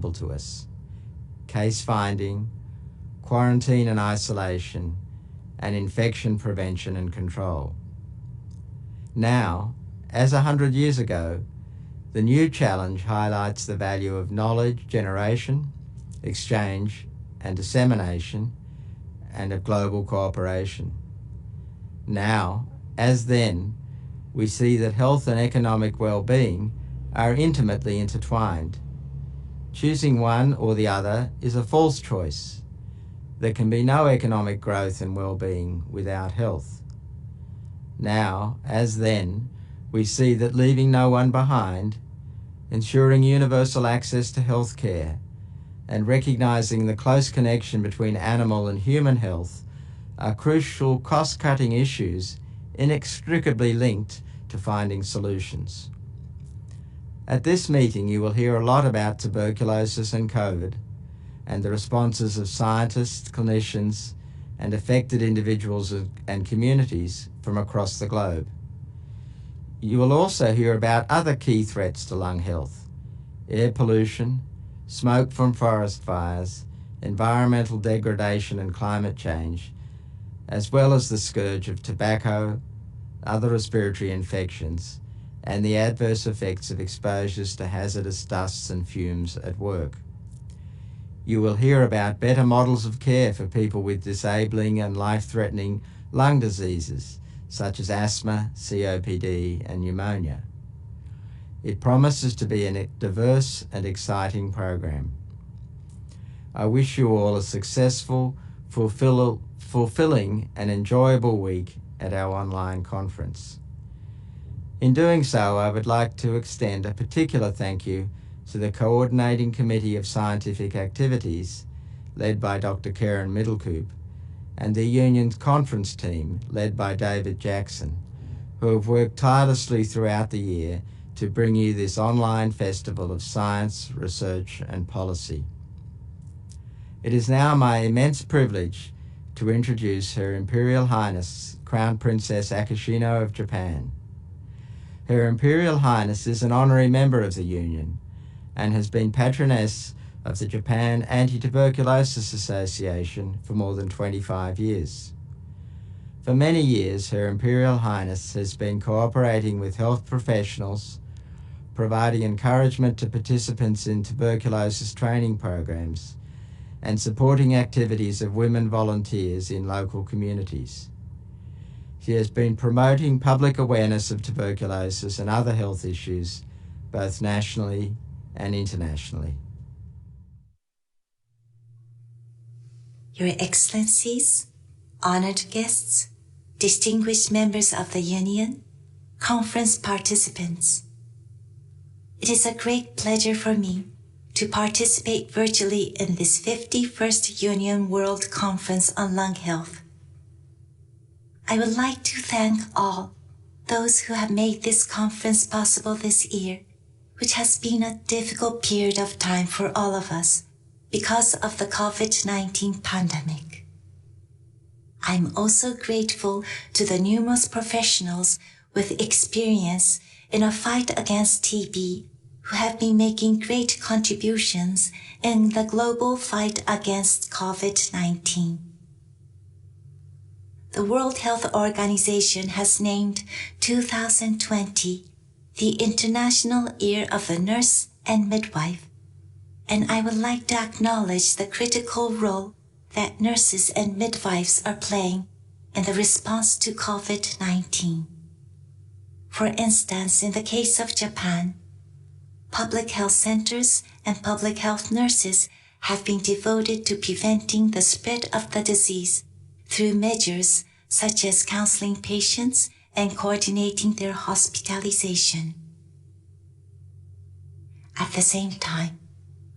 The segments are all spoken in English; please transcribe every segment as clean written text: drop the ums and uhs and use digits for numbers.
critical to us: case finding, quarantine and isolation, and infection prevention and control. Now, as 100 years ago, the new challenge highlights the value of knowledge generation, exchange, and dissemination, and of global cooperation. Now, as then, we see that health and economic well-being are intimately intertwined. Choosing one or the other is a false choice. There can be no economic growth and well-being without health. Now, as then, we see that leaving no one behind, ensuring universal access to health care, and recognizing the close connection between animal and human health are crucial cost-cutting issues inextricably linked to finding solutions. At this meeting, you will hear a lot about tuberculosis and COVID and the responses of scientists, clinicians, and affected individuals and communities from across the globe. You will also hear about other key threats to lung health: air pollution, smoke from forest fires, environmental degradation and climate change, as well as the scourge of tobacco, other respiratory infections, and the adverse effects of exposures to hazardous dusts and fumes at work. You will hear about better models of care for people with disabling and life-threatening lung diseases, such as asthma, COPD, and pneumonia. It promises to be a diverse and exciting program. I wish you all a successful, fulfilling, and enjoyable week at our online conference. In doing so, I would like to extend a particular thank you to the Coordinating Committee of Scientific Activities, led by Dr. Karen Middlecoop, and the Union's conference team, led by David Jackson, who have worked tirelessly throughout the year to bring you this online festival of science, research, and policy. It is now my immense privilege to introduce Her Imperial Highness, Crown Princess Akishino of Japan. Her Imperial Highness is an honorary member of the Union and has been patroness of the Japan Anti-Tuberculosis Association for more than 25 years. For many years, Her Imperial Highness has been cooperating with health professionals, providing encouragement to participants in tuberculosis training programs, and supporting activities of women volunteers in local communities. She has been promoting public awareness of tuberculosis and other health issues, both nationally and internationally. Your Excellencies, honored guests, distinguished members of the Union, conference participants, it is a great pleasure for me to participate virtually in this 51st Union World Conference on Lung Health. I would like to thank all those who have made this conference possible this year, which has been a difficult period of time for all of us because of the COVID-19 pandemic. I'm also grateful to the numerous professionals with experience in a fight against TB who have been making great contributions in the global fight against COVID-19. The World Health Organization has named 2020 the International Year of the Nurse and Midwife, and I would like to acknowledge the critical role that nurses and midwives are playing in the response to COVID-19. For instance, in the case of Japan, public health centers and public health nurses have been devoted to preventing the spread of the disease through measures such as counseling patients and coordinating their hospitalization. At the same time,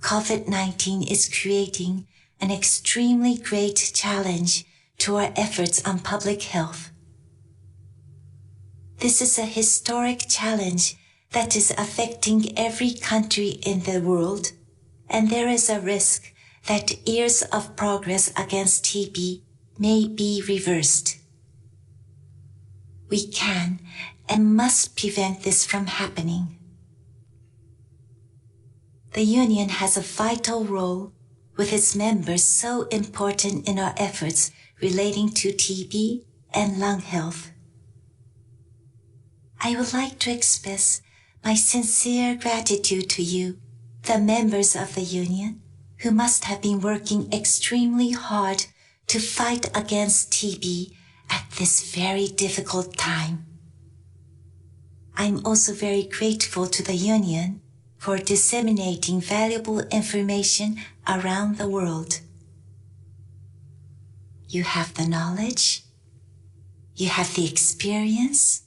COVID-19 is creating an extremely great challenge to our efforts on public health. This is a historic challenge that is affecting every country in the world, and there is a risk that years of progress against TB may be reversed. We can and must prevent this from happening. The Union has a vital role with its members so important in our efforts relating to TB and lung health. I would like to express my sincere gratitude to you, the members of the Union, who must have been working extremely hard to fight against TB at this very difficult time. I'm also very grateful to the Union for disseminating valuable information around the world. You have the knowledge, you have the experience,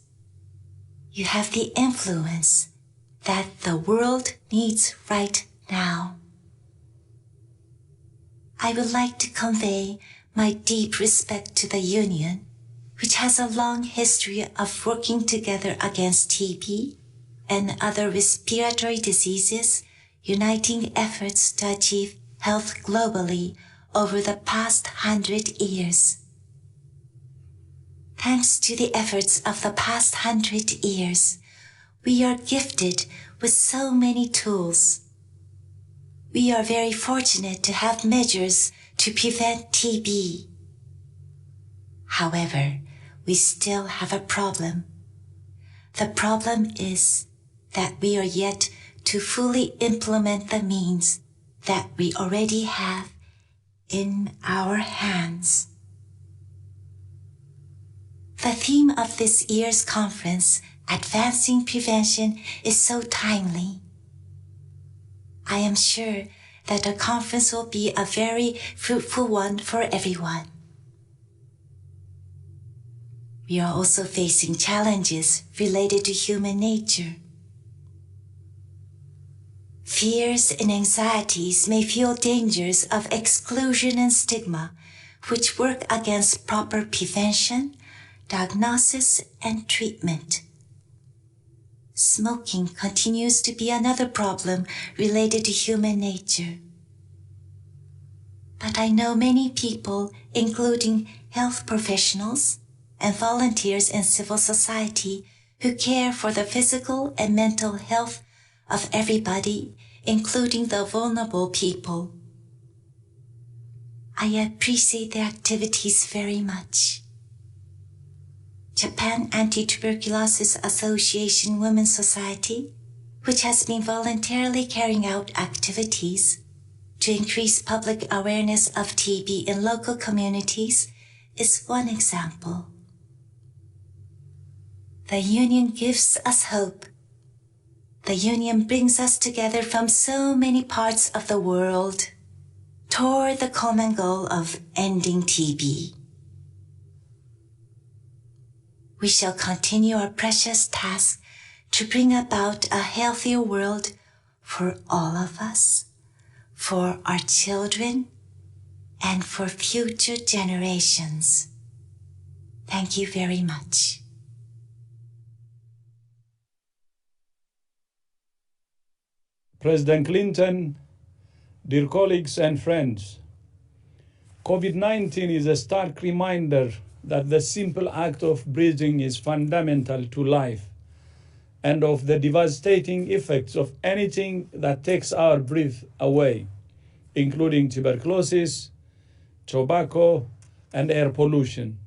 you have the influence that the world needs right now. I would like to convey my deep respect to the Union, which has a long history of working together against TB and other respiratory diseases, uniting efforts to achieve health globally over the past 100 years. Thanks to the efforts of the past 100 years, we are gifted with so many tools. We are very fortunate to have measures to prevent TB. However, we still have a problem. The problem is that we are yet to fully implement the means that we already have in our hands. The theme of this year's conference, Advancing Prevention, is so timely. I am sure that the conference will be a very fruitful one for everyone. We are also facing challenges related to human nature. Fears and anxieties may fuel dangers of exclusion and stigma, which work against proper prevention, diagnosis, and treatment. Smoking continues to be another problem related to human nature. But I know many people, including health professionals and volunteers in civil society, who care for the physical and mental health of everybody, including the vulnerable people. I appreciate their activities very much. Japan Anti-Tuberculosis Association Women's Society, which has been voluntarily carrying out activities to increase public awareness of TB in local communities, is one example. The Union gives us hope. The Union brings us together from so many parts of the world toward the common goal of ending TB. We shall continue our precious task to bring about a healthier world for all of us, for our children, and for future generations. Thank you very much. President Clinton, dear colleagues and friends, COVID-19 is a stark reminder that the simple act of breathing is fundamental to life and of the devastating effects of anything that takes our breath away, including tuberculosis, tobacco, and air pollution.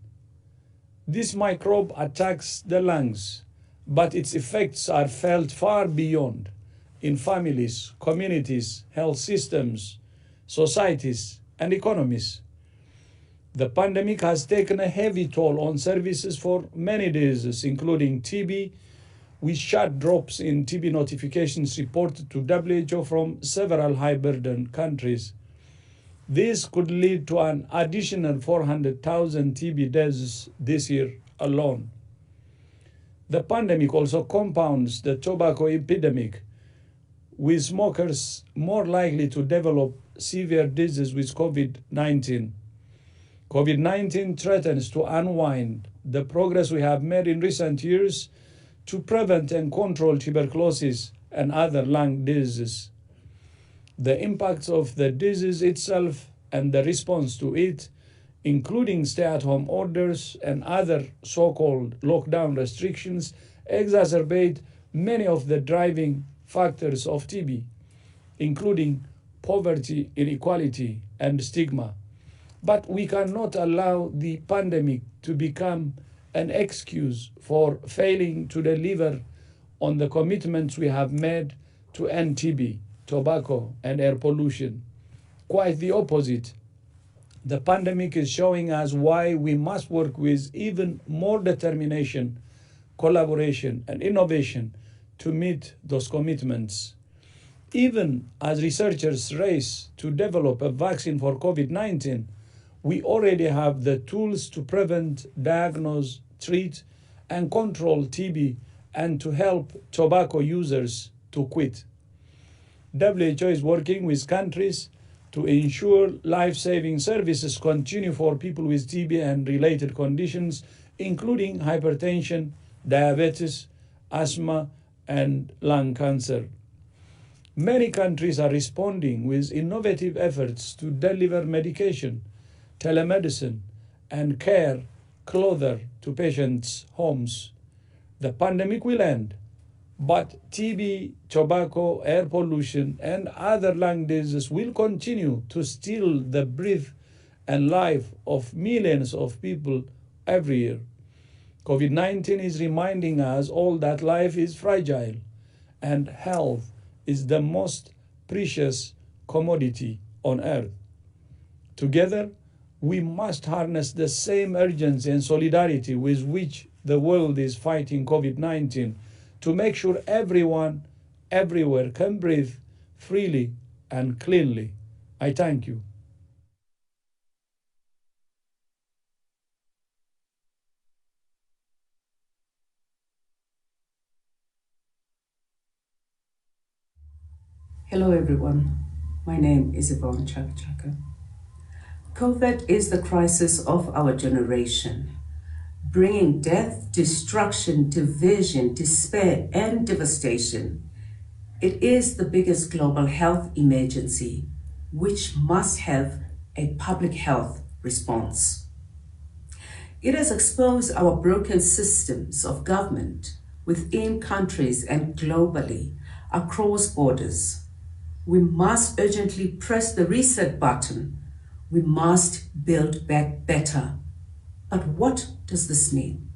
This microbe attacks the lungs, but its effects are felt far beyond in families, communities, health systems, societies, and economies. The pandemic has taken a heavy toll on services for many diseases, including TB, with sharp drops in TB notifications reported to WHO from several high-burden countries. This could lead to an additional 400,000 TB deaths this year alone. The pandemic also compounds the tobacco epidemic, with smokers more likely to develop severe disease with COVID-19. COVID-19 threatens to unwind the progress we have made in recent years to prevent and control tuberculosis and other lung diseases. The impacts of the disease itself and the response to it, including stay-at-home orders and other so-called lockdown restrictions, exacerbate many of the driving factors of TB. including poverty, inequality, and stigma. But we cannot allow the pandemic to become an excuse for failing to deliver on the commitments we have made to end TB, tobacco, and air pollution. Quite the opposite. The pandemic is showing us why we must work with even more determination, collaboration, and innovation to meet those commitments. Even as researchers race to develop a vaccine for COVID-19, we already have the tools to prevent, diagnose, treat, and control TB and to help tobacco users to quit. WHO is working with countries to ensure life-saving services continue for people with TB and related conditions, including hypertension, diabetes, asthma, and lung cancer. Many countries are responding with innovative efforts to deliver medication, telemedicine, and care closer to patients' homes. The pandemic will end, but TB, tobacco, air pollution, and other lung diseases will continue to steal the breath and life of millions of people every year. COVID-19 is reminding us all that life is fragile and health is the most precious commodity on earth. Together, we must harness the same urgency and solidarity with which the world is fighting COVID-19 to make sure everyone, everywhere can breathe freely and cleanly. I thank you. Hello everyone, my name is Yvonne Chaka. COVID is the crisis of our generation, bringing death, destruction, division, despair, and devastation. It is the biggest global health emergency, which must have a public health response. It has exposed our broken systems of government within countries and globally, across borders. We must urgently press the reset button. We must build back better. But what does this mean?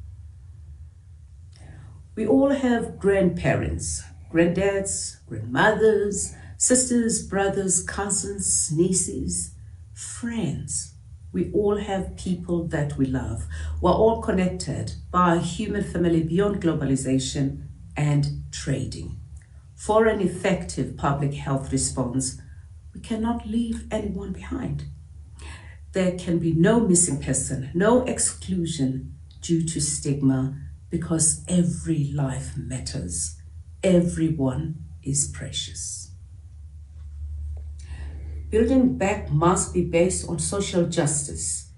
We all have grandparents, granddads, grandmothers, sisters, brothers, cousins, nieces, friends. We all have people that we love. We're all connected by a human family beyond globalization and trading. For an effective public health response, we cannot leave anyone behind. There can be no missing person, no exclusion due to stigma, because every life matters. Everyone is precious. Building back must be based on social justice,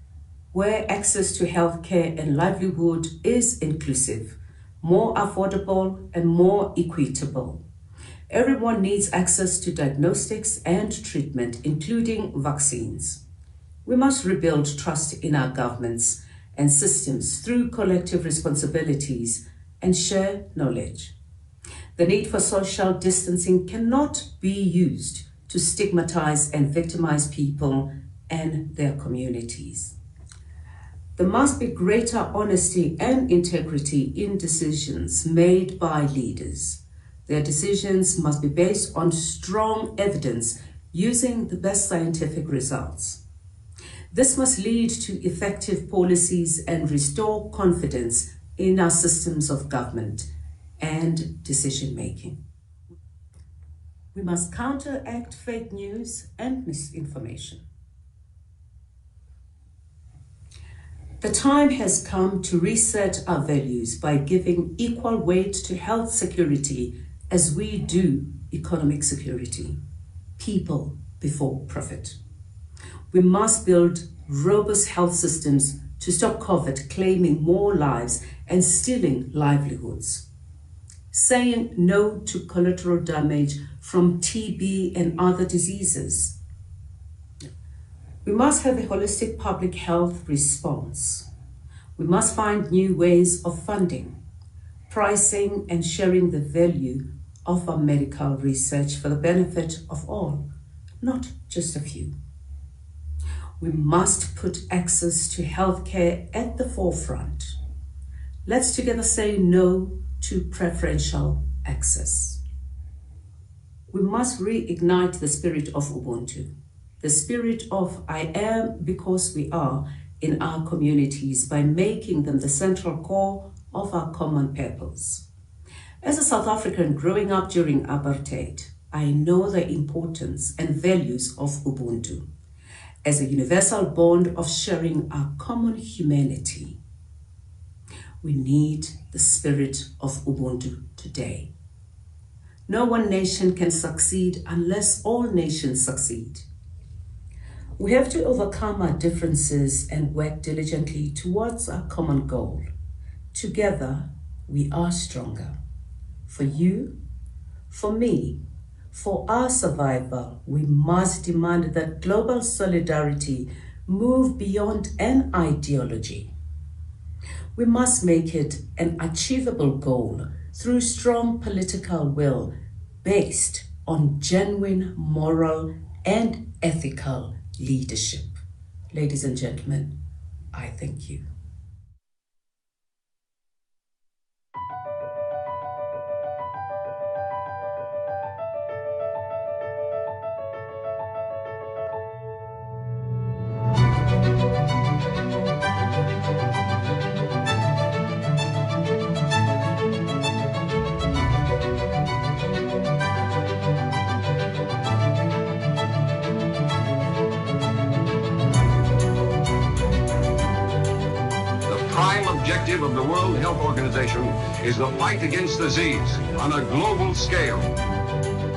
where access to healthcare and livelihood is inclusive, more affordable, and more equitable. Everyone needs access to diagnostics and treatment, including vaccines. We must rebuild trust in our governments and systems through collective responsibilities and share knowledge. The need for social distancing cannot be used to stigmatize and victimize people and their communities. There must be greater honesty and integrity in decisions made by leaders. Their decisions must be based on strong evidence using the best scientific results. This must lead to effective policies and restore confidence in our systems of government and decision-making. We must counteract fake news and misinformation. The time has come to reset our values by giving equal weight to health security as we do economic security. People before profit. We must build robust health systems to stop COVID claiming more lives and stealing livelihoods. Saying no to collateral damage from TB and other diseases. We must have a holistic public health response. We must find new ways of funding, pricing, and sharing the value offer medical research for the benefit of all, not just a few. We must put access to healthcare at the forefront. Let's together say no to preferential access. We must reignite the spirit of Ubuntu, the spirit of I am because we are in our communities by making them the central core of our common purpose. As a South African growing up during apartheid, I know the importance and values of Ubuntu as a universal bond of sharing our common humanity. We need the spirit of Ubuntu today. No one nation can succeed unless all nations succeed. We have to overcome our differences and work diligently towards our common goal. Together, we are stronger. For you, for me, for our survival, we must demand that global solidarity move beyond an ideology. We must make it an achievable goal through strong political will based on genuine moral and ethical leadership. Ladies and gentlemen, I thank you. Objective of the World Health Organization is the fight against disease on a global scale.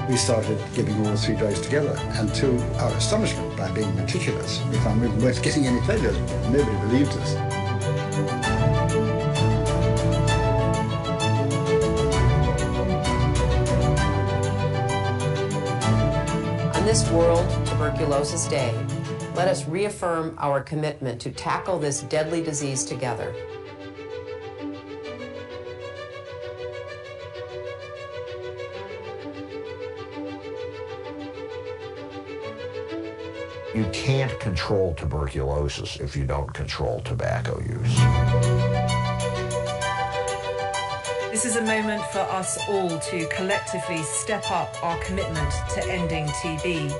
We started giving all 3 drugs together, and to our astonishment, by being meticulous, we found we weren't getting any failures. Nobody believed us. On this World Tuberculosis Day, let us reaffirm our commitment to tackle this deadly disease together. You can't control tuberculosis if you don't control tobacco use. This is a moment for us all to collectively step up our commitment to ending TB.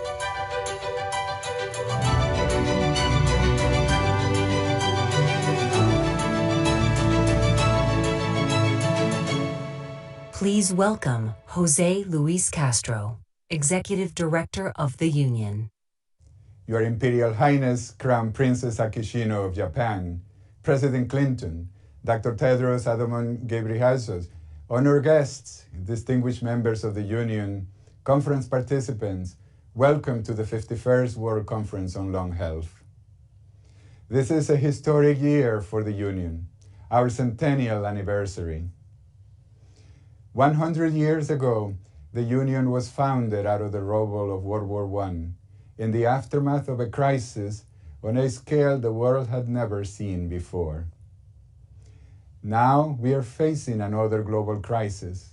Please welcome Jose Luis Castro, Executive Director of the Union. Your Imperial Highness, Crown Princess Akishino of Japan, President Clinton, Dr. Tedros Adhanom Ghebreyesus, honored guests, distinguished members of the Union, conference participants, welcome to the 51st World Conference on Lung Health. This is a historic year for the Union, our centennial anniversary. 100 years ago, the Union was founded out of the rubble of World War I, in the aftermath of a crisis on a scale the world had never seen before. Now we are facing another global crisis,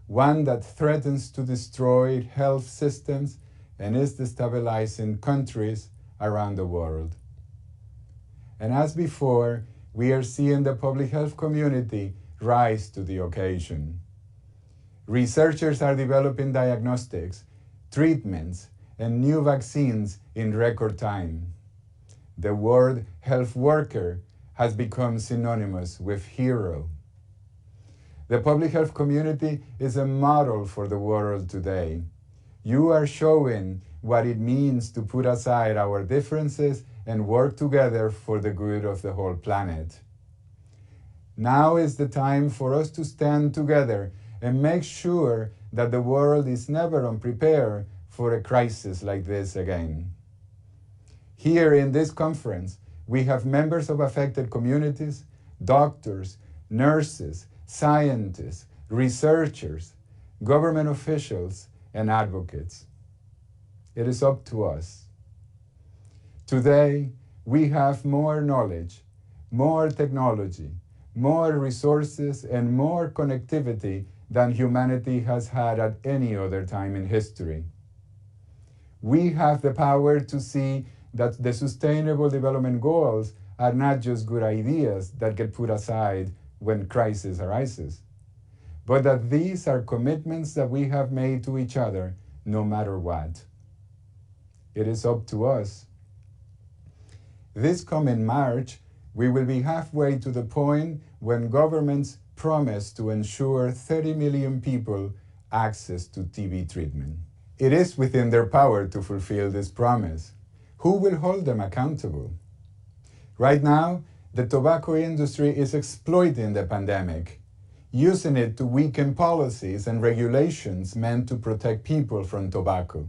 one that threatens to destroy health systems and is destabilizing countries around the world. And as before, we are seeing the public health community rise to the occasion. Researchers are developing diagnostics, treatments, and new vaccines in record time. The word health worker has become synonymous with hero. The public health community is a model for the world today. You are showing what it means to put aside our differences and work together for the good of the whole planet. Now is the time for us to stand together and make sure that the world is never unprepared for a crisis like this again. Here in this conference, we have members of affected communities, doctors, nurses, scientists, researchers, government officials, and advocates. It is up to us. Today, we have more knowledge, more technology, more resources, and more connectivity than humanity has had at any other time in history. We have the power to see that the Sustainable Development Goals are not just good ideas that get put aside when crisis arises, but that these are commitments that we have made to each other no matter what. It is up to us. This coming March, we will be halfway to the point when governments promise to ensure 30 million people access to TB treatment. It is within their power to fulfill this promise. Who will hold them accountable? Right now, the tobacco industry is exploiting the pandemic, using it to weaken policies and regulations meant to protect people from tobacco.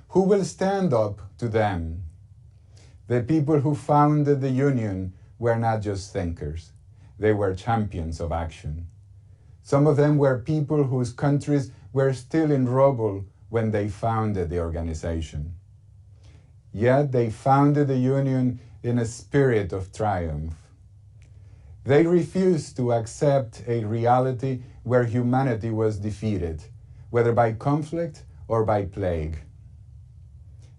Who will stand up to them? The people who founded the union were not just thinkers. They were champions of action. Some of them were people whose countries were still in rubble when they founded the organization. Yet they founded the union in a spirit of triumph. They refused to accept a reality where humanity was defeated, whether by conflict or by plague.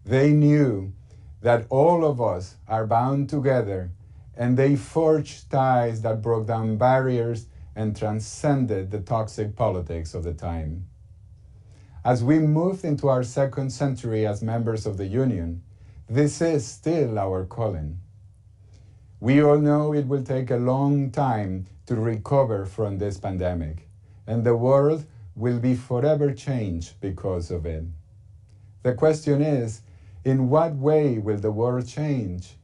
They knew that all of us are bound together, and they forged ties that broke down barriers and transcended the toxic politics of the time. As we move into our second century as members of the Union, this is still our calling. We all know it will take a long time to recover from this pandemic, and the world will be forever changed because of it. The question is, in what way will the world change?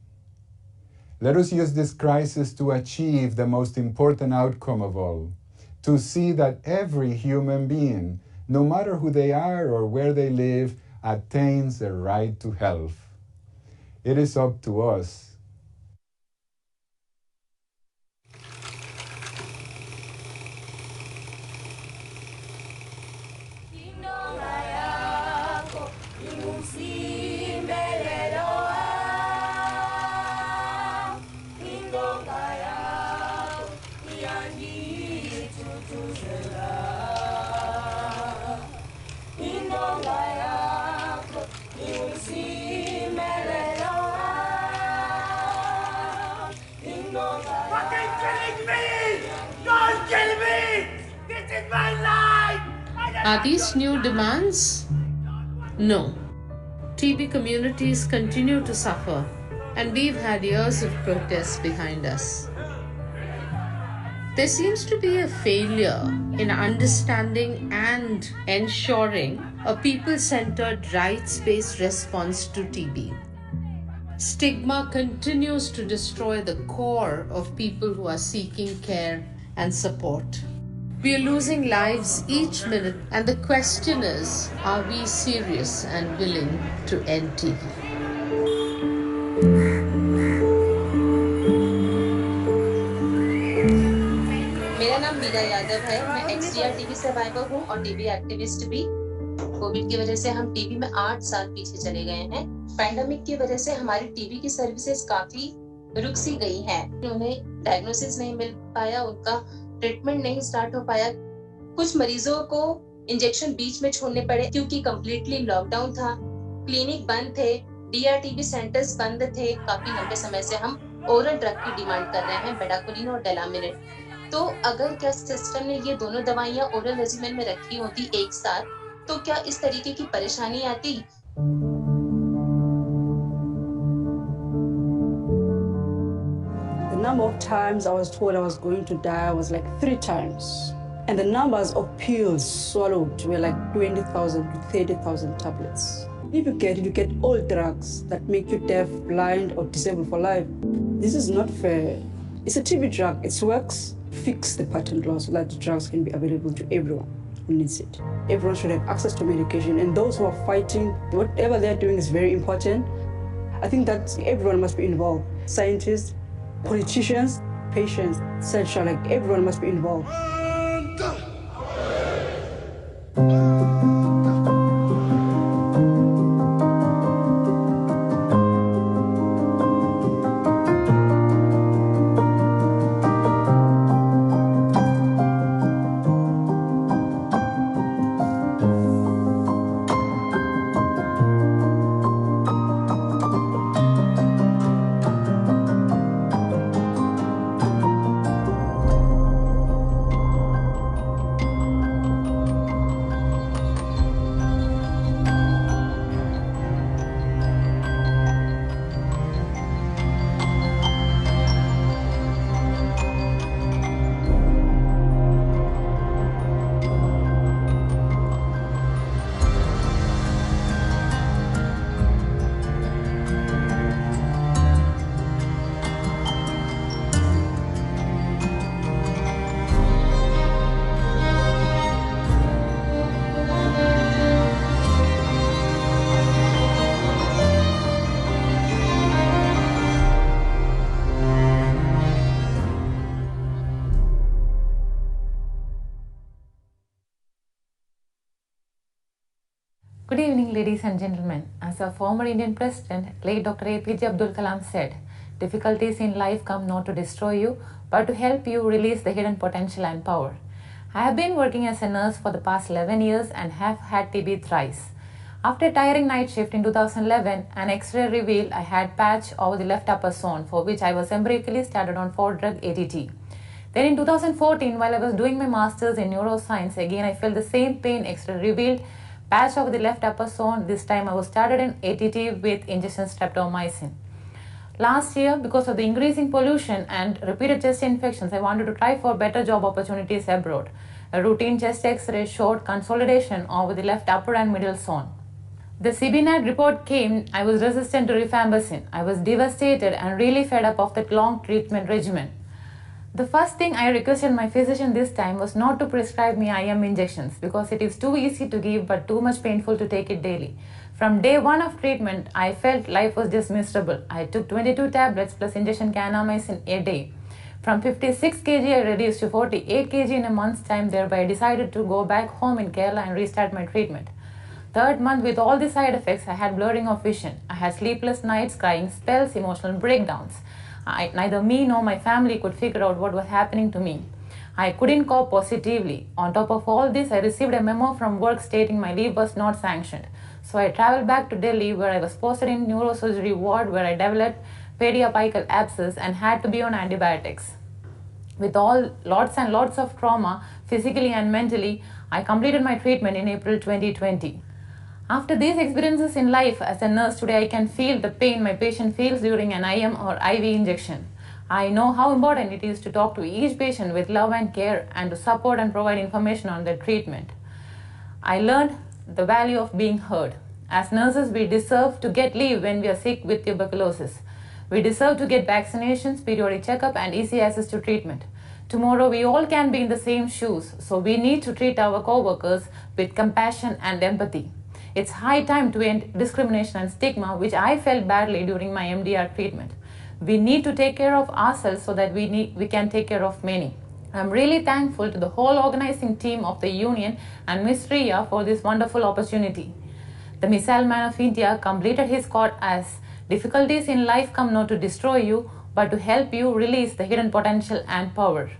Let us use this crisis to achieve the most important outcome of all, to see that every human being, no matter who they are or where they live, attains the right to health. It is up to us. Are these new demands? No. TB communities continue to suffer, and we've had years of protests behind us. There seems to be a failure in understanding and ensuring a people-centered, rights-based response to TB. Stigma continues to destroy the core of people who are seeking care and support. We are losing lives each minute, and the question is, are we serious and willing to end TB? मेरा नाम मीरा यादव है। मैं XDR TB survivor हूँ और TB activist भी। Covid की वजह से हम टीबी में 8 साल पीछे चले गए हैं। पैंडेमिक की वजह से हमारी टीबी की सर्विसेज काफी रुक सी गई हैं। उन्हें डायग्नोसिस नहीं मिल पाया, उनका ट्रीटमेंट नहीं स्टार्ट हो पाया। कुछ मरीजों को इंजेक्शन बीच में छोड़ने पड़े क्योंकि कंप्लीटली लॉकडाउन था, क्लिनिक बंद थे, DRTB सेंटर्स बंद थे। काफी लंबे समय से हम ओरल ड्रग की डिमांड कर रहे हैं, बेडाकोलिन और डेलामिनेट। तो अगर क्या सिस्टम ने ये दोनों दवाइयां ओरल रेजिमेन में रखी होती एक साथ, तो क्या इस तरीके की परेशानी आती? The number of times I was told I was going to die was like 3 times. And the numbers of pills swallowed were like 20,000 to 30,000 tablets. If you get all drugs that make you deaf, blind, or disabled for life. This is not fair. It's a TB drug. It works. Fix the patent law so that the drugs can be available to everyone who needs it. Everyone should have access to medication, and those who are fighting, whatever they're doing is very important. I think that everyone must be involved. Scientists, politicians, patients, etc. Like everyone must be involved. ladies and gentlemen. As our former Indian President, late Dr. APJ Abdul Kalam said, difficulties in life come not to destroy you, but to help you release the hidden potential and power. I have been working as a nurse for the past 11 years and have had TB thrice. After a tiring night shift in 2011, an X-ray revealed I had patch over the left upper zone, for which I was empirically started on 4-drug ATT. Then in 2014, while I was doing my master's in neuroscience, again I felt the same pain. X-ray revealed patch over the left upper zone. This time I was started in ATT with injection streptomycin. Last year, because of the increasing pollution and repeated chest infections, I wanted to try for better job opportunities abroad. A routine chest X-ray showed consolidation over the left upper and middle zone. The CBNAT report came. I was resistant to rifampicin. I was devastated and really fed up of that long treatment regimen. The first thing I requested my physician this time was not to prescribe me IM injections because it is too easy to give but too much painful to take it daily. From day one of treatment, I felt life was just miserable. I took 22 tablets plus injection kanamycin a day. From 56 kg, I reduced to 48 kg in a month's time. Thereby, I decided to go back home in Kerala and restart my treatment. Third month, with all the side effects, I had blurring of vision. I had sleepless nights, crying spells, emotional breakdowns. Neither me nor my family could figure out what was happening to me. I couldn't cope positively. On top of all this, I received a memo from work stating my leave was not sanctioned. So I traveled back to Delhi, where I was posted in neurosurgery ward, where I developed pedioapical abscess and had to be on antibiotics. With lots and lots of trauma, physically and mentally, I completed my treatment in April 2020. After these experiences in life, as a nurse today, I can feel the pain my patient feels during an IM or IV injection. I know how important it is to talk to each patient with love and care and to support and provide information on their treatment. I learned the value of being heard. As nurses, we deserve to get leave when we are sick with tuberculosis. We deserve to get vaccinations, periodic checkup, and easy access to treatment. Tomorrow, we all can be in the same shoes, so we need to treat our co-workers with compassion and empathy. It's high time to end discrimination and stigma, which I felt badly during my MDR treatment. We need to take care of ourselves so that we can take care of many. I'm really thankful to the whole organizing team of the union and Ms. Riya for this wonderful opportunity. The Missile Man of India completed his quote as, "Difficulties in life come not to destroy you, but to help you release the hidden potential and power.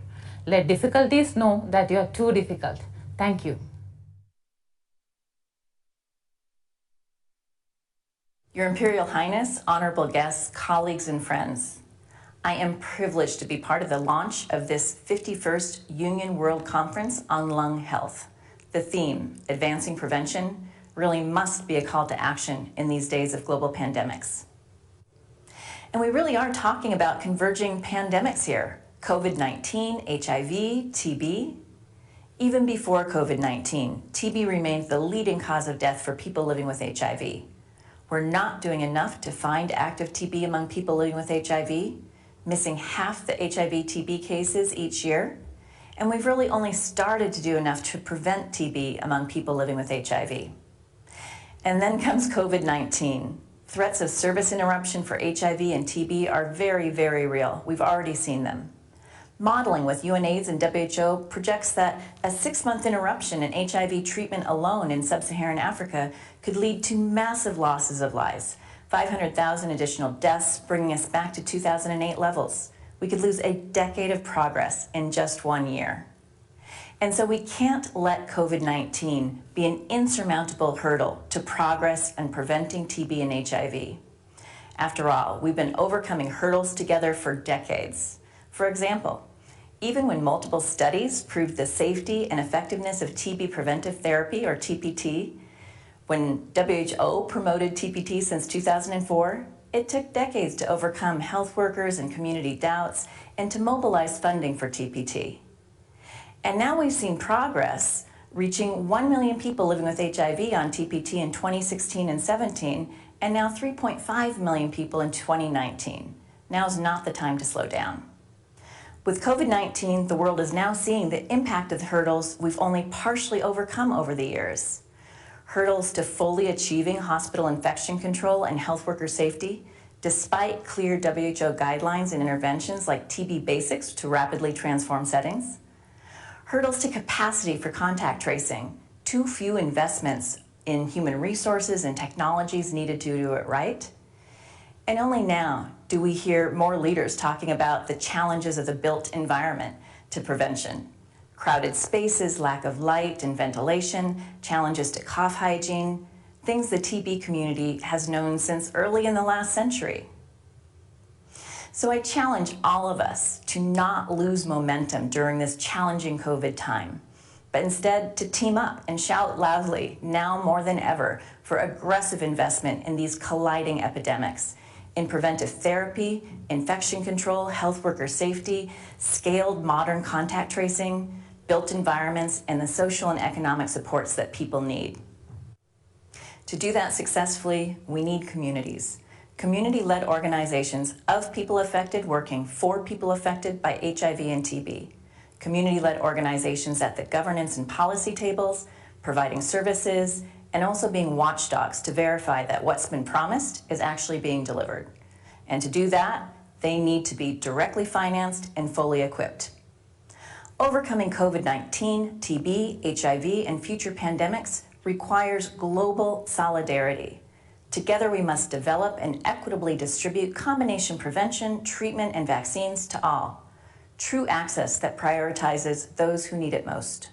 Let difficulties know that you are too difficult." Thank you. Your Imperial Highness, honorable guests, colleagues, and friends, I am privileged to be part of the launch of this 51st Union World Conference on Lung Health. The theme, Advancing Prevention, really must be a call to action in these days of global pandemics. And we really are talking about converging pandemics here. COVID-19, HIV, TB. Even before COVID-19, TB remained the leading cause of death for people living with HIV. We're not doing enough to find active TB among people living with HIV, missing half the HIV-TB cases each year, and we've really only started to do enough to prevent TB among people living with HIV. And then comes COVID-19. Threats of service interruption for HIV and TB are very, very real. We've already seen them. Modeling with UNAIDS and WHO projects that a 6-month interruption in HIV treatment alone in sub-Saharan Africa could lead to massive losses of lives, 500,000 additional deaths, bringing us back to 2008 levels. We could lose a decade of progress in just 1 year. And so we can't let COVID-19 be an insurmountable hurdle to progress and preventing TB and HIV. After all, we've been overcoming hurdles together for decades. For example, even when multiple studies proved the safety and effectiveness of TB preventive therapy, or TPT, when WHO promoted TPT since 2004, it took decades to overcome health workers and community doubts and to mobilize funding for TPT. And now we've seen progress, reaching 1 million people living with HIV on TPT in 2016 and 17, and now 3.5 million people in 2019. Now's not the time to slow down. With COVID-19, the world is now seeing the impact of the hurdles we've only partially overcome over the years. Hurdles to fully achieving hospital infection control and health worker safety, despite clear WHO guidelines and interventions like TB basics to rapidly transform settings. Hurdles to capacity for contact tracing, too few investments in human resources and technologies needed to do it right. And only now do we hear more leaders talking about the challenges of the built environment to prevention. Crowded spaces, lack of light and ventilation, challenges to cough hygiene, things the TB community has known since early in the last century. So I challenge all of us to not lose momentum during this challenging COVID time, but instead to team up and shout loudly, now more than ever, for aggressive investment in these colliding epidemics, in preventive therapy, infection control, health worker safety, scaled modern contact tracing, built environments, and the social and economic supports that people need. To do that successfully, we need communities. Community-led organizations of people affected working for people affected by HIV and TB. Community-led organizations at the governance and policy tables, providing services, and also being watchdogs to verify that what's been promised is actually being delivered. And to do that, they need to be directly financed and fully equipped. Overcoming COVID-19, TB, HIV, and future pandemics requires global solidarity. Together, we must develop and equitably distribute combination prevention, treatment, and vaccines to all. True access that prioritizes those who need it most.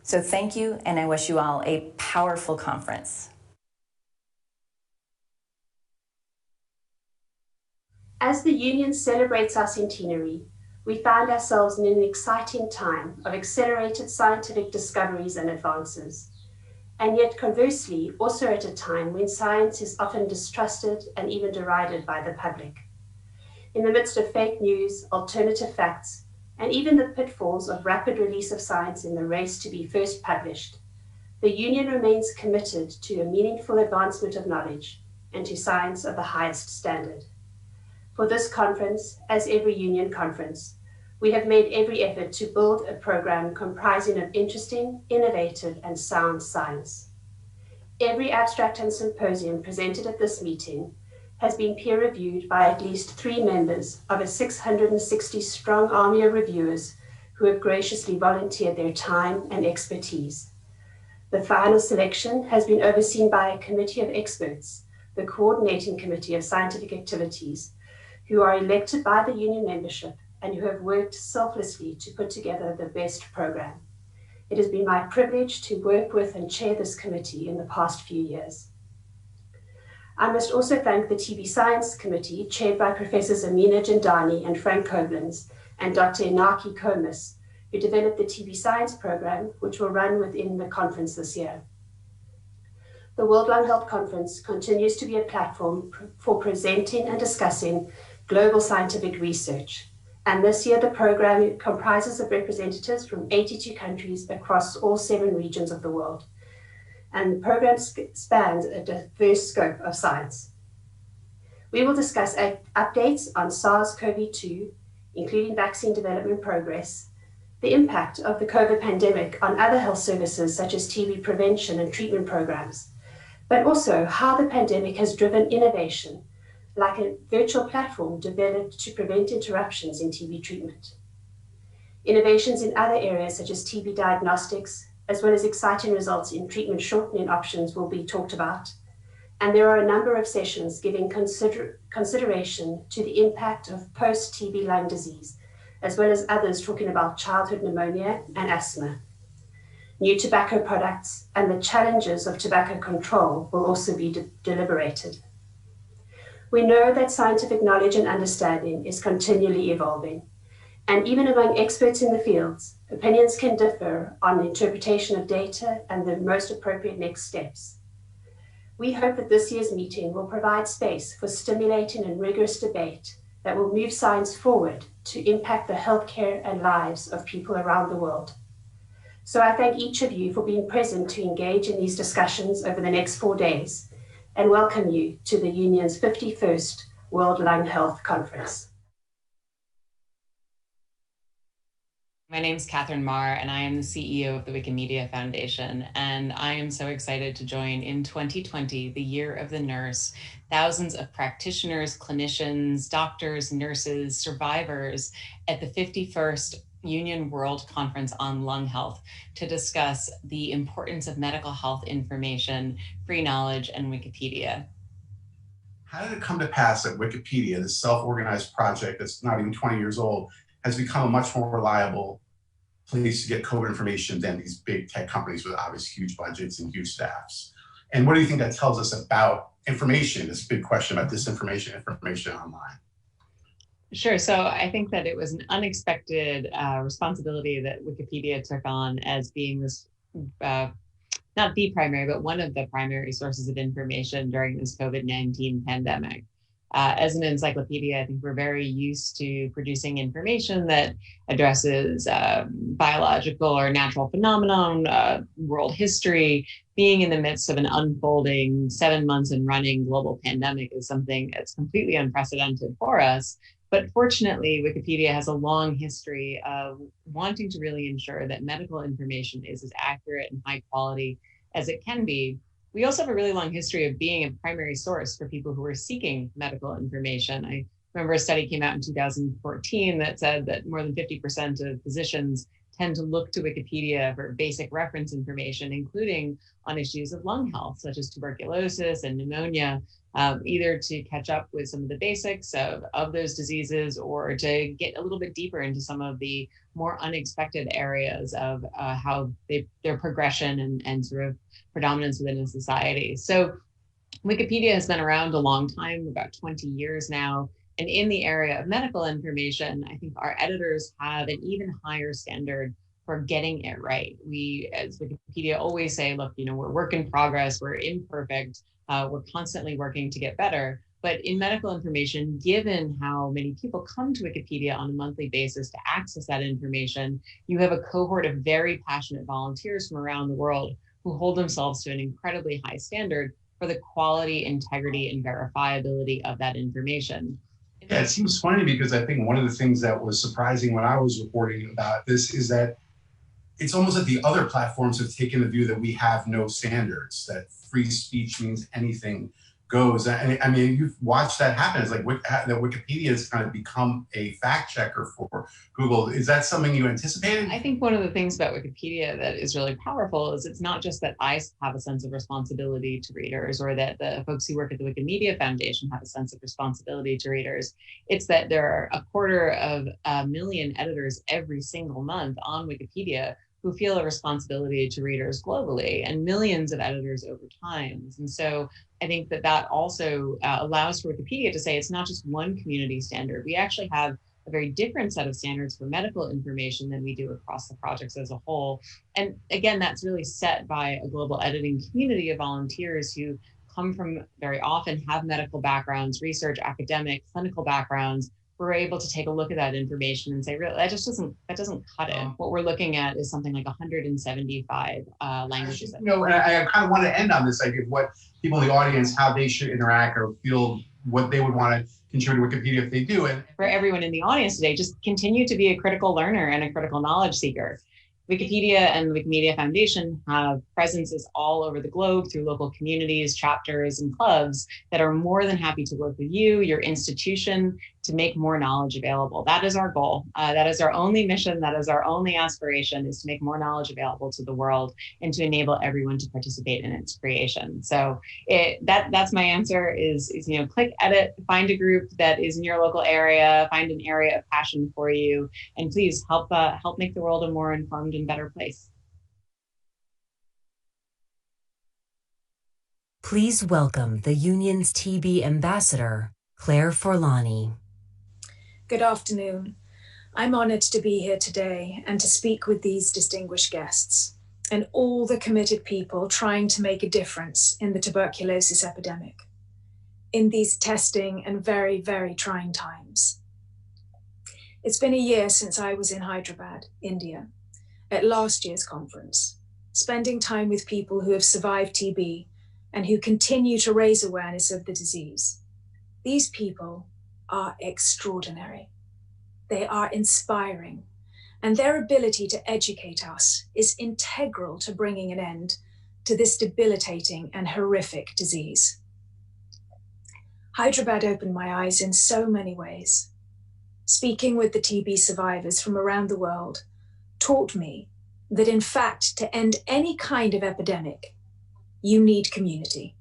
So thank you, and I wish you all a powerful conference. As the Union celebrates our centenary, we find ourselves in an exciting time of accelerated scientific discoveries and advances. And yet conversely, also at a time when science is often distrusted and even derided by the public. In the midst of fake news, alternative facts, and even the pitfalls of rapid release of science in the race to be first published, the Union remains committed to a meaningful advancement of knowledge and to science of the highest standard. For this conference, as every Union conference, we have made every effort to build a program comprising of interesting, innovative, and sound science. Every abstract and symposium presented at this meeting has been peer-reviewed by at least 3 members of a 660-strong army of reviewers who have graciously volunteered their time and expertise. The final selection has been overseen by a committee of experts, the Coordinating Committee of Scientific Activities, who are elected by the Union membership and who have worked selflessly to put together the best program. It has been my privilege to work with and chair this committee in the past few years. I must also thank the TB Science Committee, chaired by Professors Amina Jindani and Frank Koblenz, and Dr. Inaki Komis, who developed the TB Science program, which will run within the conference this year. The World Lung Health Conference continues to be a platform for presenting and discussing global scientific research. And this year, the program comprises of representatives from 82 countries across all 7 regions of the world. And the program spans a diverse scope of science. We will discuss updates on SARS-CoV-2, including vaccine development progress, the impact of the COVID pandemic on other health services such as TB prevention and treatment programs, but also how the pandemic has driven innovation, like a virtual platform developed to prevent interruptions in TB treatment. Innovations in other areas such as TB diagnostics, as well as exciting results in treatment shortening options will be talked about. And there are a number of sessions giving consideration to the impact of post-TB lung disease, as well as others talking about childhood pneumonia and asthma. New tobacco products and the challenges of tobacco control will also be deliberated. We know that scientific knowledge and understanding is continually evolving, and even among experts in the fields, opinions can differ on the interpretation of data and the most appropriate next steps. We hope that this year's meeting will provide space for stimulating and rigorous debate that will move science forward to impact the healthcare and lives of people around the world. So I thank each of you for being present to engage in these discussions over the next 4 days, and welcome you to the Union's 51st World Lung Health Conference. My name is Catherine Marr, and I am the CEO of the Wikimedia Foundation, and I am so excited to join in 2020, the year of the nurse, thousands of practitioners, clinicians, doctors, nurses, survivors at the 51st Union World Conference on Lung Health to discuss the importance of medical health information, free knowledge, and Wikipedia. How did it come to pass that Wikipedia, this self-organized project that's not even 20 years old, has become a much more reliable place to get COVID information than these big tech companies with obviously huge budgets and huge staffs? And what do you think that tells us about information, this big question about disinformation, information online? Sure. So I think that it was an unexpected responsibility that Wikipedia took on as being this, not the primary, but one of the primary sources of information during this COVID-19 pandemic. As an encyclopedia, I think we're very used to producing information that addresses biological or natural phenomenon, world history. Being in the midst of an unfolding 7 months and running global pandemic is something that's completely unprecedented for us. But fortunately, Wikipedia has a long history of wanting to really ensure that medical information is as accurate and high quality as it can be. We also have a really long history of being a primary source for people who are seeking medical information. I remember a study came out in 2014 that said that more than 50% of physicians tend to look to Wikipedia for basic reference information, including on issues of lung health, such as tuberculosis and pneumonia, either to catch up with some of the basics of those diseases or to get a little bit deeper into some of the more unexpected areas of how their progression and sort of predominance within a society. So Wikipedia has been around a long time, about 20 years now. And in the area of medical information, I think our editors have an even higher standard for getting it right. We, as Wikipedia, always say, look, we're work in progress, we're imperfect, we're constantly working to get better. But in medical information, given how many people come to Wikipedia on a monthly basis to access that information, you have a cohort of very passionate volunteers from around the world who hold themselves to an incredibly high standard for the quality, integrity, and verifiability of that information. Yeah, it seems funny because I think one of the things that was surprising when I was reporting about this is that it's almost like the other platforms have taken the view that we have no standards, that free speech means anything goes. I mean, you've watched that happen. It's like that Wikipedia has kind of become a fact checker for Google. Is that something you anticipated? I think one of the things about Wikipedia that is really powerful is it's not just that I have a sense of responsibility to readers or that the folks who work at the Wikimedia Foundation have a sense of responsibility to readers. It's that there are 250,000 editors every single month on Wikipedia who feel a responsibility to readers globally and millions of editors over time. And so I think that also allows for Wikipedia to say it's not just one community standard. We actually have a very different set of standards for medical information than we do across the projects as a whole. And again, that's really set by a global editing community of volunteers who come from, very often have medical backgrounds, research, academic, clinical backgrounds. We're able to take a look at that information and say, really, that doesn't cut it. What we're looking at is something like 175 languages. And I kind of want to end on this idea of what people in the audience, how they should interact or feel what they would want to contribute to Wikipedia if they do. And for everyone in the audience today, just continue to be a critical learner and a critical knowledge seeker. Wikipedia and the Wikimedia Foundation have presences all over the globe through local communities, chapters, and clubs that are more than happy to work with you, your institution, to make more knowledge available. That is our goal. That is our only mission. That is our only aspiration, is to make more knowledge available to the world and to enable everyone to participate in its creation. So that's my answer is click edit, find a group that is in your local area, find an area of passion for you, and please help make the world a more informed and better place. Please welcome the union's TB ambassador, Claire Forlani. Good afternoon. I'm honored to be here today and to speak with these distinguished guests and all the committed people trying to make a difference in the tuberculosis epidemic in these testing and very, very trying times. It's been a year since I was in Hyderabad, India, at last year's conference, spending time with people who have survived TB and who continue to raise awareness of the disease. These people are extraordinary. They are inspiring, and their ability to educate us is integral to bringing an end to this debilitating and horrific disease. Hyderabad opened my eyes in so many ways. speaking with the TB survivors from around the world, taught me that in fact, to end any kind of epidemic, you need community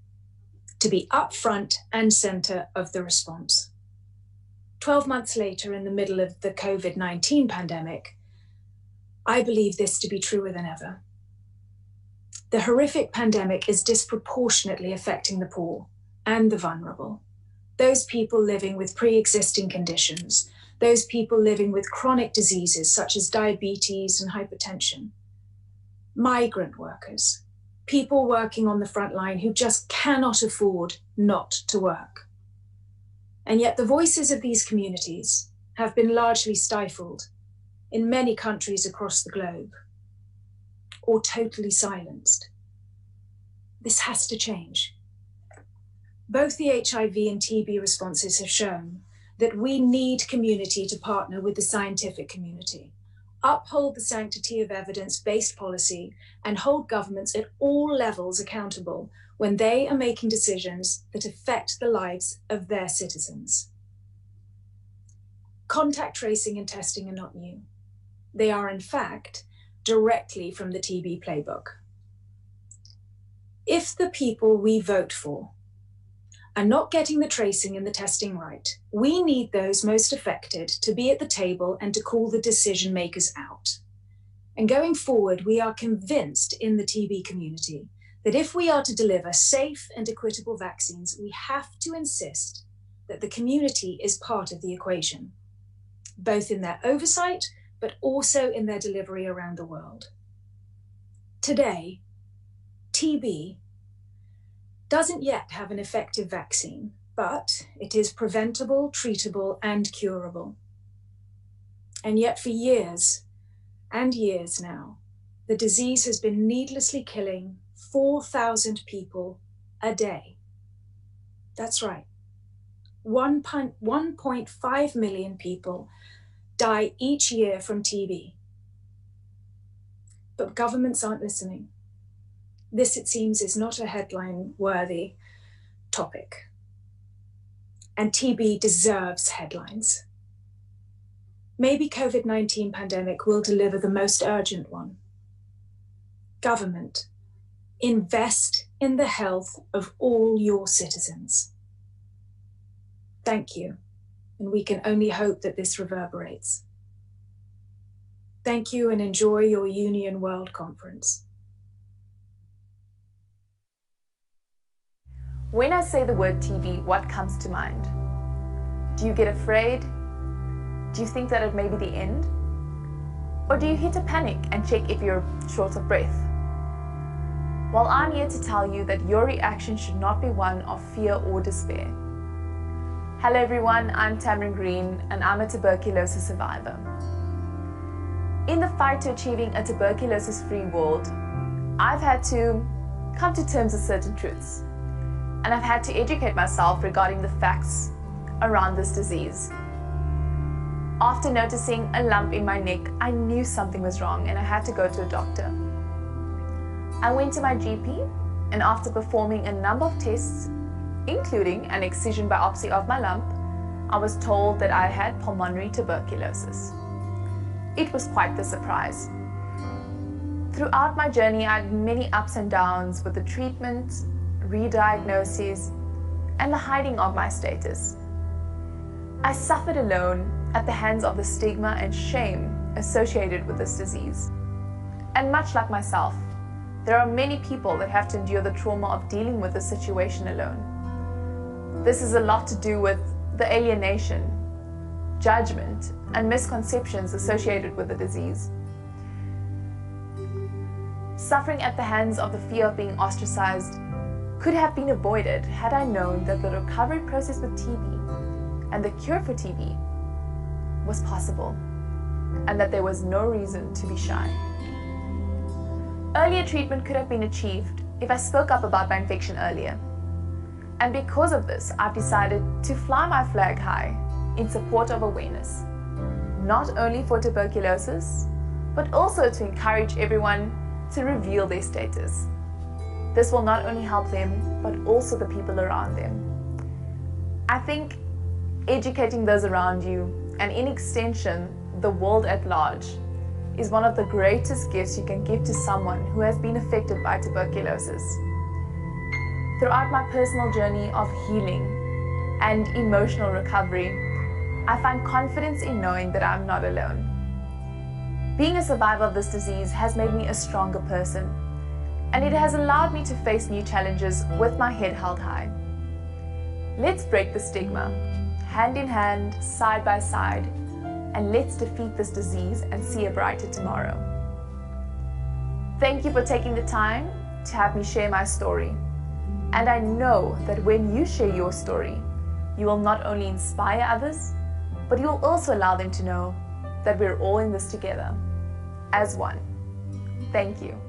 to be up front and center of the response. 12 months later, in the middle of the COVID-19 pandemic, I believe this to be truer than ever. The horrific pandemic is disproportionately affecting the poor and the vulnerable, those people living with pre-existing conditions, those people living with chronic diseases such as diabetes and hypertension, migrant workers, people working on the front line who just cannot afford not to work. And yet the voices of these communities have been largely stifled in many countries across the globe, or totally silenced. This has to change. Both the HIV and TB responses have shown that we need community to partner with the scientific community, uphold the sanctity of evidence-based policy, and hold governments at all levels accountable when they are making decisions that affect the lives of their citizens. Contact tracing and testing are not new. They are, in fact, directly from the TB playbook. If the people we vote for are not getting the tracing and the testing right, we need those most affected to be at the table and to call the decision makers out. And going forward, we are convinced in the TB community that if we are to deliver safe and equitable vaccines, we have to insist that the community is part of the equation, both in their oversight, but also in their delivery around the world. Today, TB doesn't yet have an effective vaccine, but it is preventable, treatable, and curable. And yet for years and years now, the disease has been needlessly killing 4,000 people a day. That's right. 1.5 million people die each year from TB. But governments aren't listening. This, it seems, is not a headline-worthy topic. And TB deserves headlines. Maybe COVID-19 pandemic will deliver the most urgent one. Government, invest in the health of all your citizens. Thank you. And we can only hope that this reverberates. Thank you and enjoy your Union World Conference. When I say the word TB, what comes to mind? Do you get afraid? Do you think that it may be the end? Or do you hit a panic and check if you're short of breath? Well, I'm here to tell you that your reaction should not be one of fear or despair. Hello everyone, I'm Tamara Green and I'm a tuberculosis survivor. In the fight to achieving a tuberculosis-free world, I've had to come to terms with certain truths. And I've had to educate myself regarding the facts around this disease. After noticing a lump in my neck, I knew something was wrong and I had to go to a doctor. I went to my GP, and after performing a number of tests, including an excision biopsy of my lump, I was told that I had pulmonary tuberculosis. It was quite the surprise. Throughout my journey, I had many ups and downs with the treatment, re-diagnoses, and the hiding of my status. I suffered alone at the hands of the stigma and shame associated with this disease. And much like myself, there are many people that have to endure the trauma of dealing with the situation alone. This is a lot to do with the alienation, judgment, and misconceptions associated with the disease. Suffering at the hands of the fear of being ostracized could have been avoided had I known that the recovery process with TB and the cure for TB was possible, and that there was no reason to be shy. Earlier treatment could have been achieved if I spoke up about my infection earlier. And because of this, I've decided to fly my flag high in support of awareness, not only for tuberculosis, but also to encourage everyone to reveal their status. This will not only help them, but also the people around them. I think educating those around you and in extension, the world at large, is one of the greatest gifts you can give to someone who has been affected by tuberculosis. Throughout my personal journey of healing and emotional recovery, I find confidence in knowing that I'm not alone. Being a survivor of this disease has made me a stronger person, and it has allowed me to face new challenges with my head held high. Let's break the stigma, hand in hand, side by side, and let's defeat this disease and see a brighter tomorrow. Thank you for taking the time to have me share my story. And I know that when you share your story, you will not only inspire others, but you will also allow them to know that we're all in this together, as one. Thank you.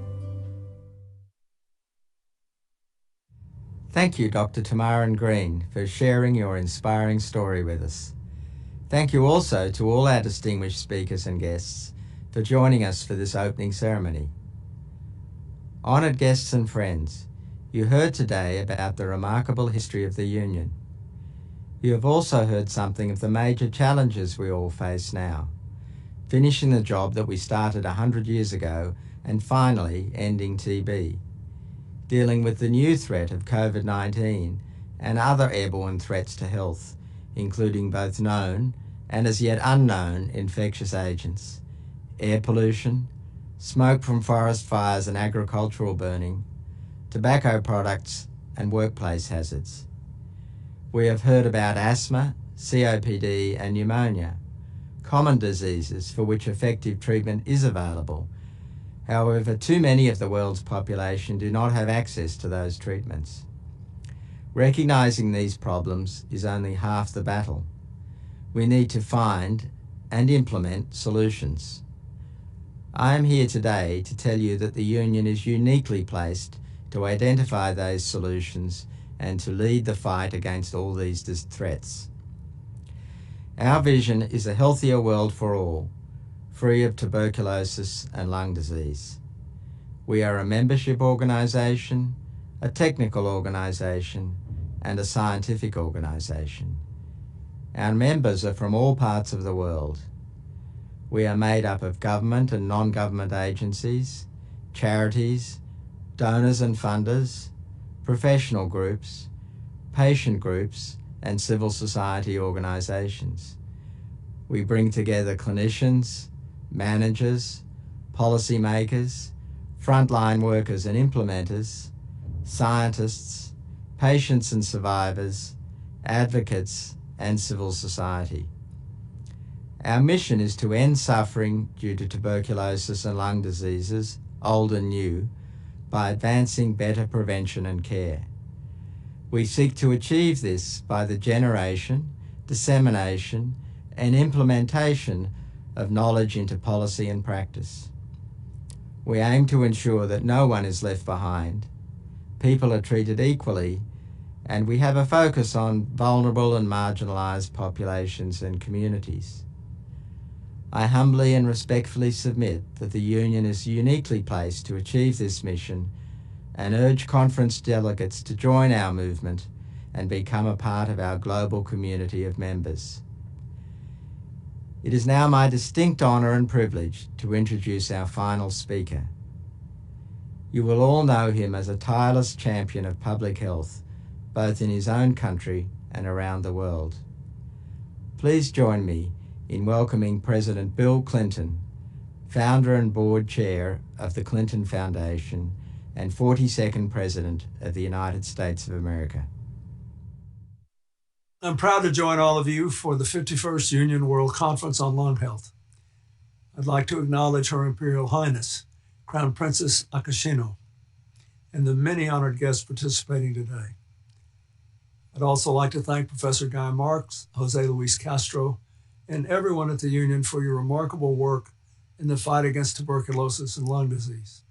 Thank you, Dr. Tamarin Green, for sharing your inspiring story with us. Thank you also to all our distinguished speakers and guests for joining us for this opening ceremony. Honoured guests and friends, you heard today about the remarkable history of the Union. You have also heard something of the major challenges we all face now, finishing the job that we started 100 years ago and finally ending TB, dealing with the new threat of COVID-19 and other airborne threats to health, including both known and as yet unknown infectious agents, air pollution, smoke from forest fires and agricultural burning, tobacco products and workplace hazards. We have heard about asthma, COPD and pneumonia, common diseases for which effective treatment is available. However, too many of the world's population do not have access to those treatments. Recognising these problems is only half the battle. We need to find and implement solutions. I am here today to tell you that the Union is uniquely placed to identify those solutions and to lead the fight against all these threats. Our vision is a healthier world for all, free of tuberculosis and lung disease. We are a membership organisation, a technical organisation, and a scientific organisation. Our members are from all parts of the world. We are made up of government and non-government agencies, charities, donors and funders, professional groups, patient groups, and civil society organisations. We bring together clinicians, managers, policymakers, frontline workers and implementers, scientists, patients and survivors, advocates, and civil society. Our mission is to end suffering due to tuberculosis and lung diseases, old and new, by advancing better prevention and care. We seek to achieve this by the generation, dissemination, and implementation of knowledge into policy and practice. We aim to ensure that no one is left behind, people are treated equally, and we have a focus on vulnerable and marginalised populations and communities. I humbly and respectfully submit that the Union is uniquely placed to achieve this mission and urge conference delegates to join our movement and become a part of our global community of members. It is now my distinct honour and privilege to introduce our final speaker. You will all know him as a tireless champion of public health, both in his own country and around the world. Please join me in welcoming President Bill Clinton, founder and board chair of the Clinton Foundation and 42nd President of the United States of America. I'm proud to join all of you for the 51st Union World Conference on Lung Health. I'd like to acknowledge Her Imperial Highness, Crown Princess Akashino, and the many honored guests participating today. I'd also like to thank Professor Guy Marks, Jose Luis Castro, and everyone at the Union for your remarkable work in the fight against tuberculosis and lung disease.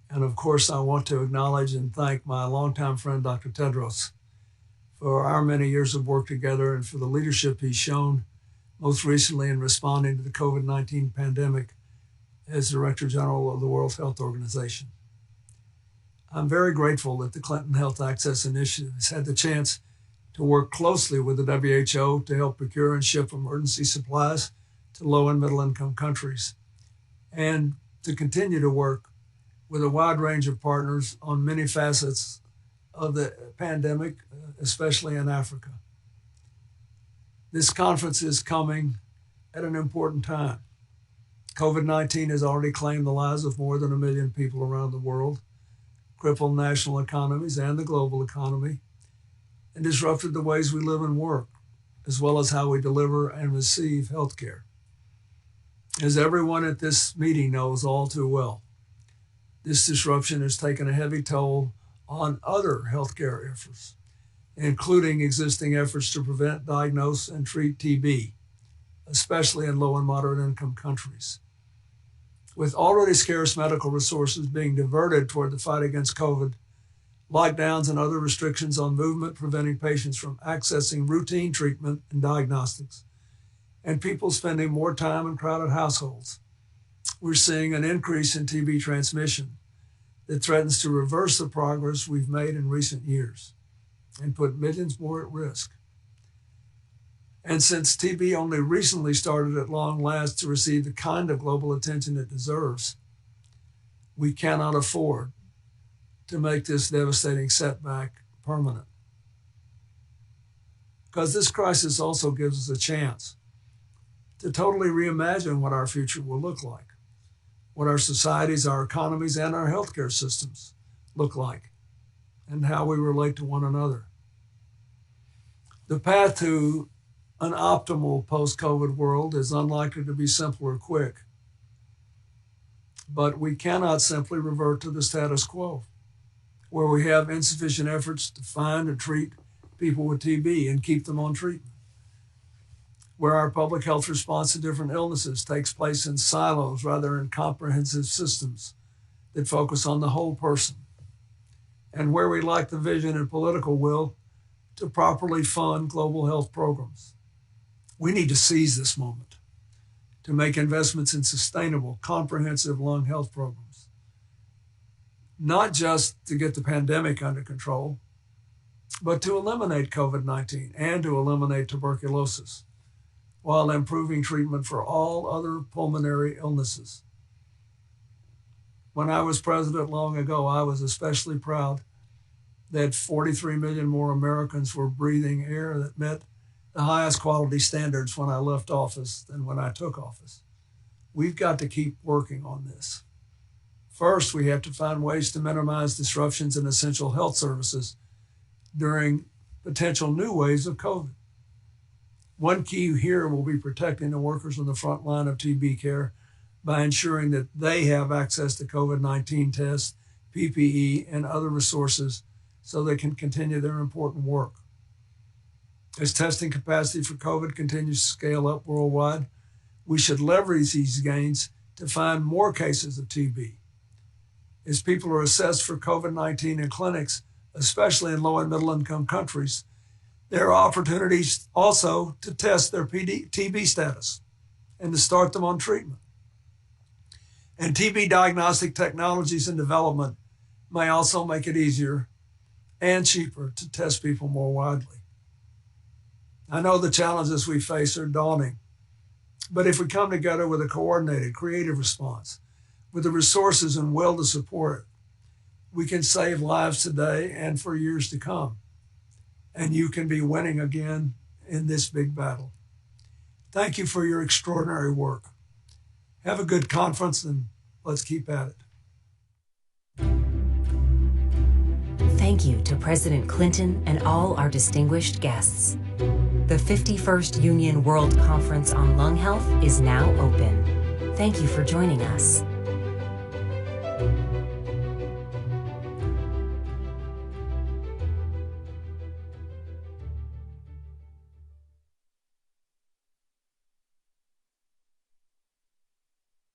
And of course, I want to acknowledge and thank my longtime friend, Dr. Tedros, for our many years of work together and for the leadership he's shown, most recently in responding to the COVID-19 pandemic as Director General of the World Health Organization. I'm very grateful that the Clinton Health Access Initiative has had the chance to work closely with the WHO to help procure and ship emergency supplies to low and middle income countries, and to continue to work with a wide range of partners on many facets of the pandemic, especially in Africa. This conference is coming at an important time. COVID-19 has already claimed the lives of more than 1 million people around the world, crippled national economies and the global economy, and disrupted the ways we live and work, as well as how we deliver and receive healthcare. As everyone at this meeting knows all too well, this disruption has taken a heavy toll on other healthcare efforts, including existing efforts to prevent, diagnose, and treat TB, especially in low and moderate income countries. With already scarce medical resources being diverted toward the fight against COVID, lockdowns and other restrictions on movement preventing patients from accessing routine treatment and diagnostics, and people spending more time in crowded households, we're seeing an increase in TB transmission that threatens to reverse the progress we've made in recent years and put millions more at risk. And since TB only recently started at long last to receive the kind of global attention it deserves, we cannot afford to make this devastating setback permanent. Because this crisis also gives us a chance to totally reimagine what our future will look like, what our societies, our economies, and our healthcare systems look like, and how we relate to one another. The path to an optimal post-COVID world is unlikely to be simple or quick, but we cannot simply revert to the status quo, where we have insufficient efforts to find and treat people with TB and keep them on treatment, where our public health response to different illnesses takes place in silos rather than comprehensive systems that focus on the whole person, and where we lack the vision and political will to properly fund global health programs. We need to seize this moment to make investments in sustainable, comprehensive lung health programs, not just to get the pandemic under control, but to eliminate COVID-19 and to eliminate tuberculosis, while improving treatment for all other pulmonary illnesses. When I was president long ago, I was especially proud that 43 million more Americans were breathing air that met the highest quality standards when I left office than when I took office. We've got to keep working on this. First, we have to find ways to minimize disruptions in essential health services during potential new waves of COVID. One key here will be protecting the workers on the front line of TB care by ensuring that they have access to COVID-19 tests, PPE, and other resources so they can continue their important work. As testing capacity for COVID continues to scale up worldwide, we should leverage these gains to find more cases of TB. As people are assessed for COVID-19 in clinics, especially in low and middle income countries, there are opportunities also to test their TB status and to start them on treatment. And TB diagnostic technologies and development may also make it easier and cheaper to test people more widely. I know the challenges we face are daunting, but if we come together with a coordinated, creative response, with the resources and will to support it, we can save lives today and for years to come. And you can be winning again in this big battle. Thank you for your extraordinary work. Have a good conference and let's keep at it. Thank you to President Clinton and all our distinguished guests. The 51st Union World Conference on Lung Health is now open. Thank you for joining us.